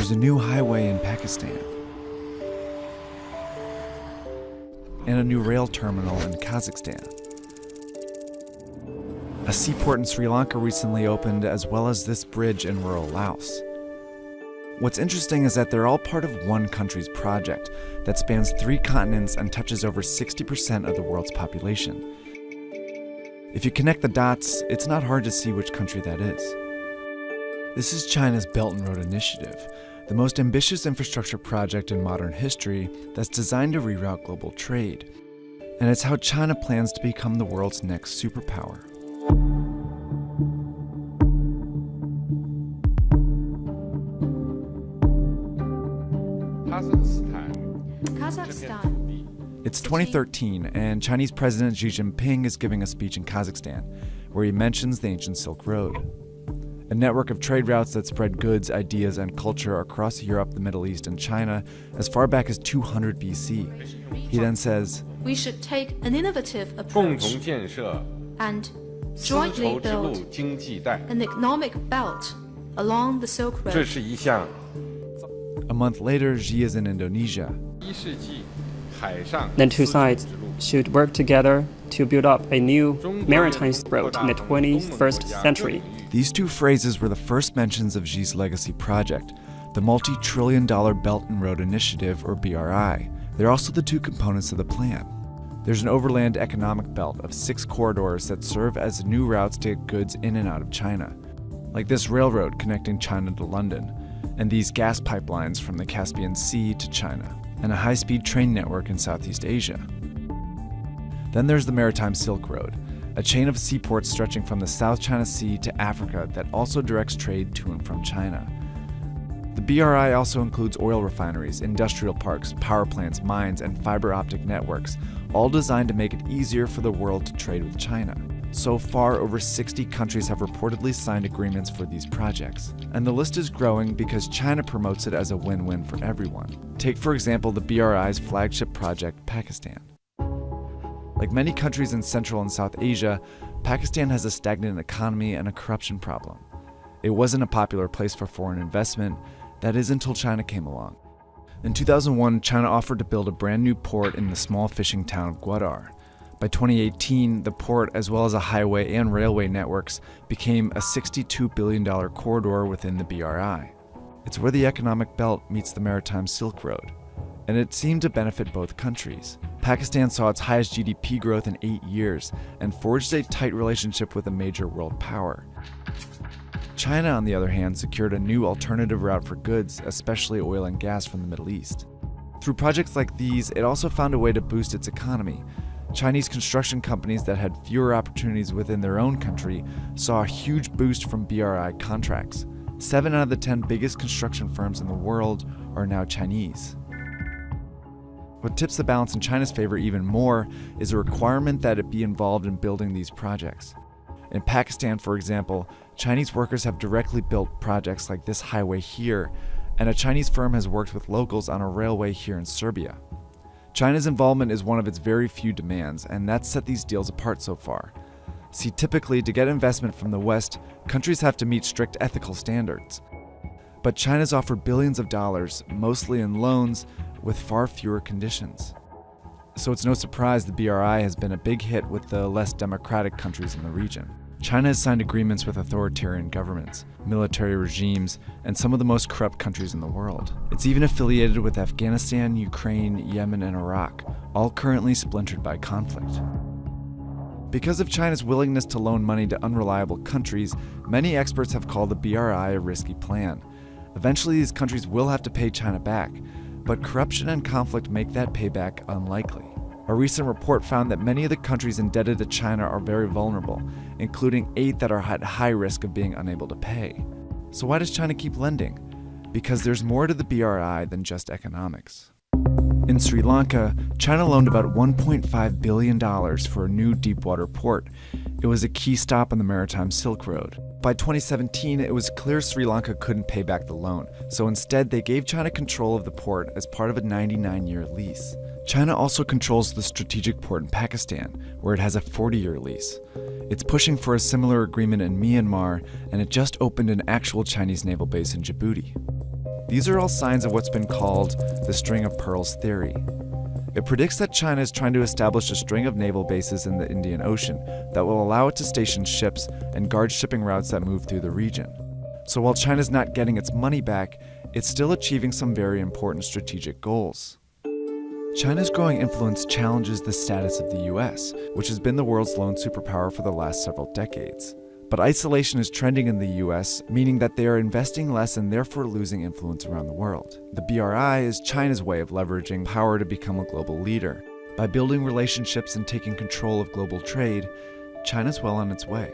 There's a new highway in Pakistan, and a new rail terminal in Kazakhstan. A seaport in Sri Lanka recently opened, as well as this bridge in rural Laos. What's interesting is that they're all part of one country's project that spans 3 continents and touches over 60% of the world's population. If you connect the dots, it's not hard to see which country that is. This is China's Belt and Road Initiative, the most ambitious infrastructure project in modern history that's designed to reroute global trade. And it's how China plans to become the world's next superpower. Kazakhstan. It's 2013, and Chinese President Xi Jinping is giving a speech in Kazakhstan, where he mentions the ancient Silk Road, a network of trade routes that spread goods, ideas, and culture across Europe, the Middle East, and China as far back as 200 BC. He then says, "We should take an innovative approach and jointly build an economic belt along the Silk Road." A month later, Xi is in Indonesia. The two sides should work together to build up a new maritime road in the 21st century. These two phrases were the first mentions of Xi's legacy project, the multi-trillion-dollar Belt and Road Initiative, or BRI. They're also the two components of the plan. There's an overland economic belt of 6 corridors that serve as new routes to get goods in and out of China, like this railroad connecting China to London, and these gas pipelines from the Caspian Sea to China, and a high-speed train network in Southeast Asia. Then there's the Maritime Silk Road, a chain of seaports stretching from the South China Sea to Africa that also directs trade to and from China. The BRI also includes oil refineries, industrial parks, power plants, mines, and fiber optic networks, all designed to make it easier for the world to trade with China. So far, over 60 countries have reportedly signed agreements for these projects. And the list is growing because China promotes it as a win-win for everyone. Take, for example, the BRI's flagship project, Pakistan. Like many countries in Central and South Asia, Pakistan has a stagnant economy and a corruption problem. It wasn't a popular place for foreign investment, that is until China came along. In 2001, China offered to build a brand new port in the small fishing town of Gwadar. By 2018, the port, as well as a highway and railway networks, became a $62 billion corridor within the BRI. It's where the economic belt meets the Maritime Silk Road, and it seemed to benefit both countries. Pakistan saw its highest GDP growth in 8 years and forged a tight relationship with a major world power. China, on the other hand, secured a new alternative route for goods, especially oil and gas from the Middle East. Through projects like these, it also found a way to boost its economy. Chinese construction companies that had fewer opportunities within their own country saw a huge boost from BRI contracts. 7 out of the 10 biggest construction firms in the world are now Chinese. What tips the balance in China's favor even more is a requirement that it be involved in building these projects. In Pakistan, for example, Chinese workers have directly built projects like this highway here, and a Chinese firm has worked with locals on a railway here in Serbia. China's involvement is one of its very few demands, and that's set these deals apart so far. See, typically, to get investment from the West, countries have to meet strict ethical standards. But China's offered billions of dollars, mostly in loans, with far fewer conditions. So it's no surprise the BRI has been a big hit with the less democratic countries in the region. China has signed agreements with authoritarian governments, military regimes, and some of the most corrupt countries in the world. It's even affiliated with Afghanistan, Ukraine, Yemen, and Iraq, all currently splintered by conflict. Because of China's willingness to loan money to unreliable countries, many experts have called the BRI a risky plan. Eventually, these countries will have to pay China back, but corruption and conflict make that payback unlikely. A recent report found that many of the countries indebted to China are very vulnerable, including 8 that are at high risk of being unable to pay. So why does China keep lending? Because there's more to the BRI than just economics. In Sri Lanka, China loaned about $1.5 billion for a new deepwater port. It was a key stop on the Maritime Silk Road. By 2017, it was clear Sri Lanka couldn't pay back the loan, so instead they gave China control of the port as part of a 99-year lease. China also controls the strategic port in Pakistan, where it has a 40-year lease. It's pushing for a similar agreement in Myanmar, and it just opened an actual Chinese naval base in Djibouti. These are all signs of what's been called the string of pearls theory. It predicts that China is trying to establish a string of naval bases in the Indian Ocean that will allow it to station ships and guard shipping routes that move through the region. So while China's not getting its money back, it's still achieving some very important strategic goals. China's growing influence challenges the status of the US, which has been the world's lone superpower for the last several decades. But isolation is trending in the US, meaning that they are investing less and therefore losing influence around the world. The BRI is China's way of leveraging power to become a global leader. By building relationships and taking control of global trade, China's well on its way.